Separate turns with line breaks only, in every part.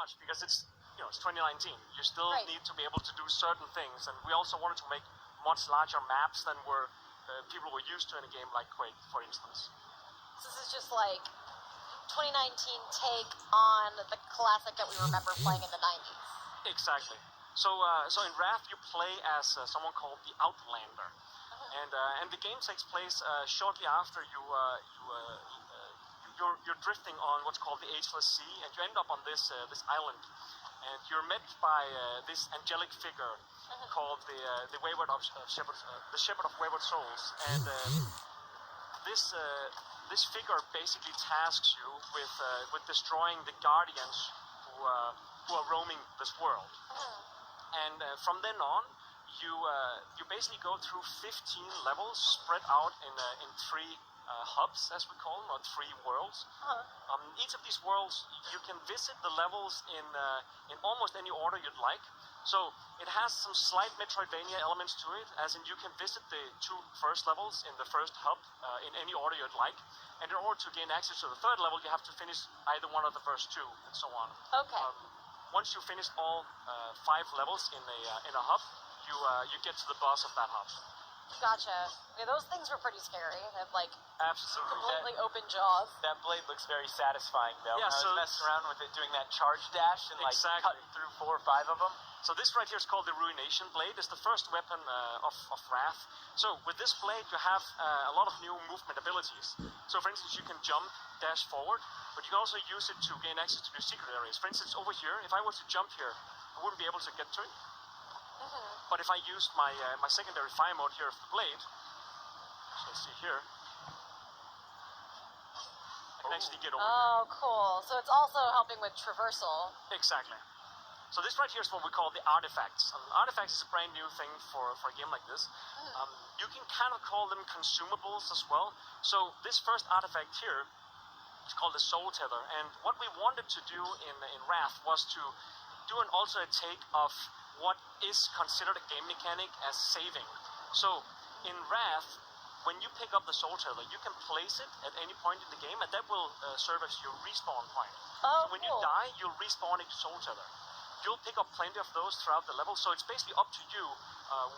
much because it's 2019. You still need to be able to do certain things, and we also wanted to make much larger maps than people were used to in a game like Quake, for instance.
So this is just like 2019 take on the classic that we remember playing in the 90s.
Exactly. So in Wrath you play as someone called the Outlander, and the game takes place shortly after you're drifting on what's called the Ageless Sea, and you end up on this island, and you're met by this angelic figure called the Wayward of Shepherd, the Shepherd of Wayward Souls, and this figure basically tasks you with destroying the guardians who are roaming this world, and from then on you basically go through 15 levels spread out in 3 hubs, as we call them, or 3 worlds. Each of these worlds, you can visit the levels in almost any order you'd like. So it has some slight Metroidvania elements to it, as in you can visit the 2 first levels in the first hub in any order you'd like. And in order to gain access to the 3rd level, you have to finish either one of the first 2, and so on.
Okay.
Once you finish all 5 levels in a hub, you get to the boss of that hub.
Gotcha. Yeah, those things were pretty scary. They have like
absolutely
completely open jaws.
That blade looks very satisfying, though.
Yeah,
I was messing around with it, doing that charge dash and like cutting through 4 or 5 of them.
So this right here is called the Ruination Blade. It's the first weapon of Wrath. So with this blade, you have a lot of new movement abilities. So for instance, you can jump, dash forward, but you can also use it to gain access to new secret areas. For instance, over here, if I were to jump here, I wouldn't be able to get to it. But if I used my secondary fire mode here of the blade, so let's see here, I can actually get over here.
Oh, cool. So it's also helping with traversal.
Exactly. So this right here is what we call the artifacts. And artifacts is a brand new thing for a game like this. You can kind of call them consumables as well. So this first artifact here is called the Soul Tether. And what we wanted to do in Wrath was to do an alternate take of what is considered a game mechanic as saving. So in Wrath, when you pick up the Soul Tether, you can place it at any point in the game, and that will serve as your respawn point.
Oh,
so when you die, you'll respawn into Soul Tether. You'll pick up plenty of those throughout the level, so it's basically up to you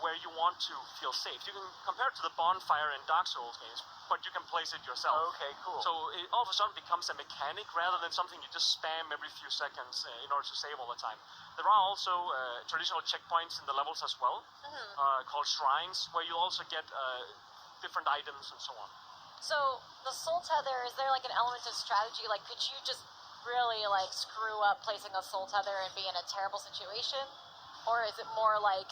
where you want to feel safe. You can compare it to the bonfire in Dark Souls games, but you can place it yourself.
Okay, cool.
So it all of a sudden becomes a mechanic rather than something you just spam every few seconds in order to save all the time. There are also traditional checkpoints in the levels as well, called shrines, where you'll also get different items and so on.
So the Soul Tether, is there like an element of strategy? Like, could you just really like screw up placing a Soul Tether and be in a terrible situation? Or is it more like,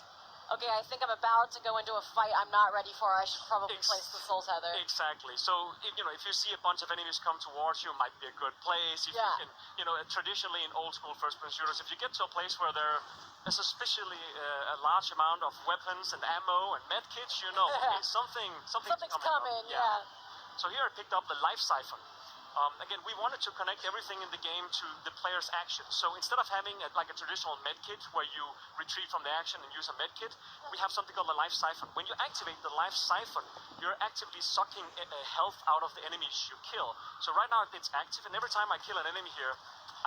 okay, I think I'm about to go into a fight I'm not ready for, I should probably place the Soul Tether?
Exactly. So, if you see a bunch of enemies come towards you, it might be a good place. If you can, traditionally in old school first-person shooters, if you get to a place where there is suspiciously a large amount of weapons and ammo and medkits, okay, something's coming.
Yeah.
So here I picked up the Life Siphon. Again, we wanted to connect everything in the game to the player's actions. So instead of having a traditional medkit where you retrieve from the action and use a medkit, we have something called the Life Siphon. When you activate the Life Siphon, you're actively sucking health out of the enemies you kill. So right now it's active, and every time I kill an enemy here,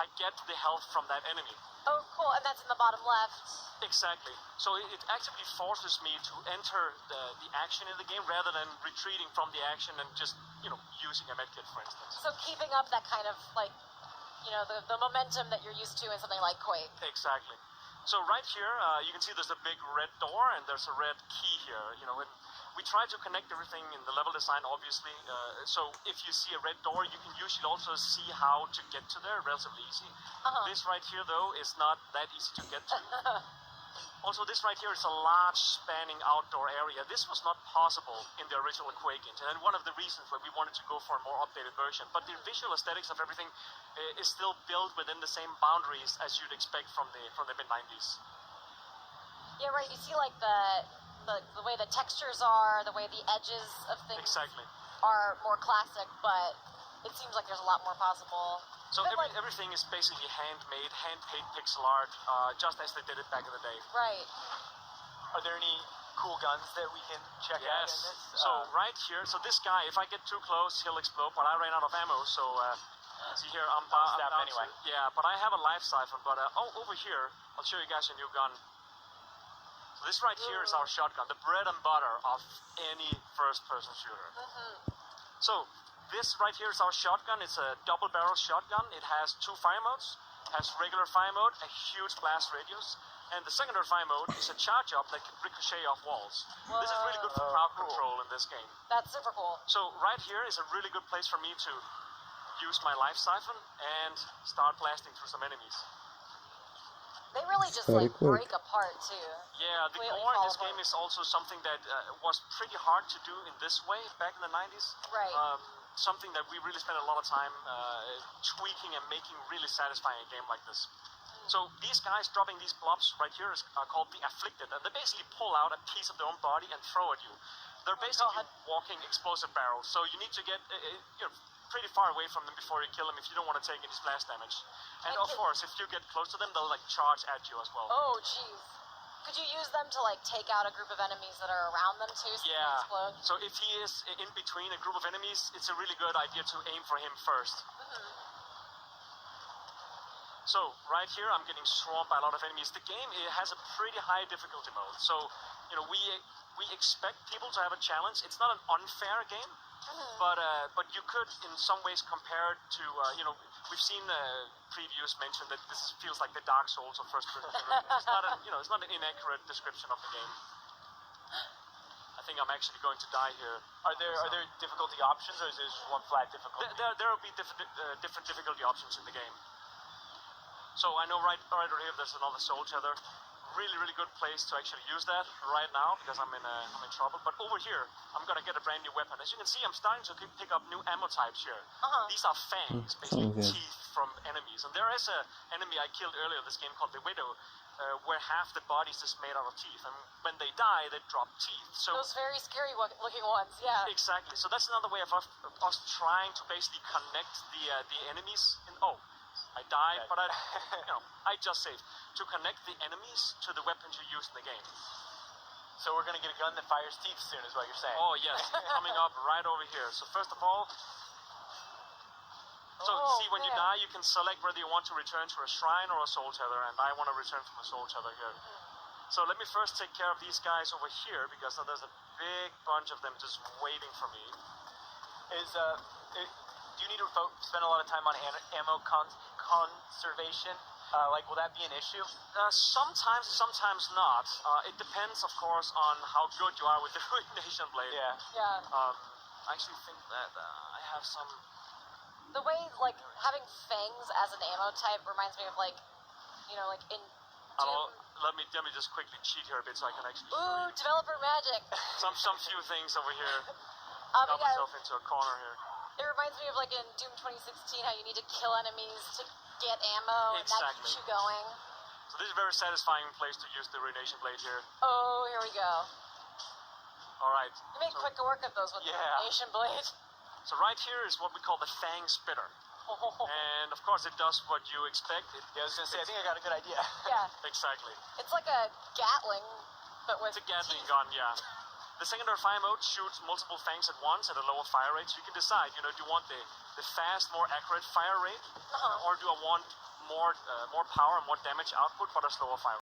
I get the health from that enemy.
Oh, cool. And that's in the bottom left.
Exactly. So it actively forces me to enter the action in the game rather than retreating from the action and just, using a medkit, for instance.
So keeping up that kind of, like, the momentum that you're used to in something like Quake.
Exactly. So right here, you can see there's a big red door and there's a red key here, and we try to connect everything in the level design, obviously. So if you see a red door, you can usually also see how to get to there, relatively easy. This right here, though, is not that easy to get to. Also, this right here is a large spanning outdoor area. This was not possible in the original Quake engine, and one of the reasons why we wanted to go for a more updated version. But the visual aesthetics of everything is still built within the same boundaries as you'd expect from the mid-90s.
Yeah, right. You see, like, the way the textures are, the way the edges of things are more classic, but it seems like there's a lot more possible.
So everything is basically handmade, hand-painted pixel art, just as they did it back in the day.
Right.
Are there any cool guns that we can check out in this?
So right here, so this guy, if I get too close, he'll explode, but I ran out of ammo, so See here, I'm
Snap
down
anyway.
yeah, but I have a live siphon. But over here, I'll show you guys a new gun. So this right here is our shotgun, the bread and butter of any first-person shooter. So this right here is our shotgun. It's a double-barrel shotgun. It has 2 fire modes. It has regular fire mode, a huge blast radius, and the secondary fire mode is a charge-up that can ricochet off walls. This is really good for crowd control in this game.
That's super cool.
So right here is a really good place for me to use my live siphon and start blasting through some enemies.
They really just
Very
like
quick.
break apart too.
Yeah, the
Completely
gore in
fall
this game
apart.
is also something that was pretty hard to do in this way back in the 90s.
Right.
Something that we really spent a lot of time tweaking and making really satisfying a game like this. So these guys dropping these blobs right here are called the Afflicted, and they basically pull out a piece of their own body and throw at you. They're basically walking explosive barrels, so you need to get pretty far away from them before you kill them if you don't want to take any splash damage. And of course, if you get close to them, they'll like charge at you as well.
Oh, jeez. Could you use them to like take out a group of enemies that are around them too, so they explode?
So if he is in between a group of enemies, it's a really good idea to aim for him first. So right here, I'm getting swamped by a lot of enemies. The game, it has a pretty high difficulty mode. So, you know, we expect people to have a challenge. It's not an unfair game, but you could in some ways compare it to, you know, we've seen previews mention that this feels like the Dark Souls of first-person shooter. It's not a, you know, it's not an inaccurate description of the game. I think I'm actually going to die here.
Are there difficulty options, or is there just one flat difficulty?
There will be different difficulty options in the game. So I know right over here there's another soul tether. Really good place to actually use that right now because I'm in trouble. But over here, I'm gonna get a brand new weapon. As you can see, I'm starting to pick up new ammo types here. These are fangs, basically teeth from enemies. And there is an enemy I killed earlier in this game called the Widow, where half the body is just made out of teeth. And when they die, they drop teeth. So
those very scary looking ones, yeah.
Exactly. So that's another way of us trying to basically connect the enemies. I died, but I just saved. To connect the enemies to the weapons you use in the game.
So we're going to get a gun that fires teeth soon, is what you're saying?
Oh, yes. Coming up right over here. So first of all, see, when you die, you can select whether you want to return to a shrine or a soul tether, and I want to return from a soul tether here. So let me first take care of these guys over here, because there's a big bunch of them just waiting for me.
Do you need to spend a lot of time on ammo conservation? Like, will that be an issue?
Sometimes not. It depends, of course, on how good you are with the Ruination Blade.
Yeah.
I actually think that I have some...
The way, like, having fangs as an ammo type reminds me of, like, you know, like in Doom.
Let me just quickly cheat here a bit so I can actually...
Ooh, developer magic!
some few things over here. Got
yeah,
myself into a corner here.
it reminds me of, like, in Doom 2016, how you need to kill enemies to get ammo, and that keeps you going.
So this is a very satisfying place to use the Ruination Blade here.
Oh, here we go.
Alright.
You make quick work of those with the Ruination Blade.
So right here is what we call the Fang Spitter. And of course it does what you expect.
I was going to say, I think I got a good idea.
Yeah.
Exactly.
It's like a Gatling, but with
It's a Gatling gun, yeah. The secondary fire mode shoots multiple fangs at once at a lower fire rate, so you can decide, you know, do you want the fast, more accurate fire rate, or do I want more power and more damage output but a slower fire rate?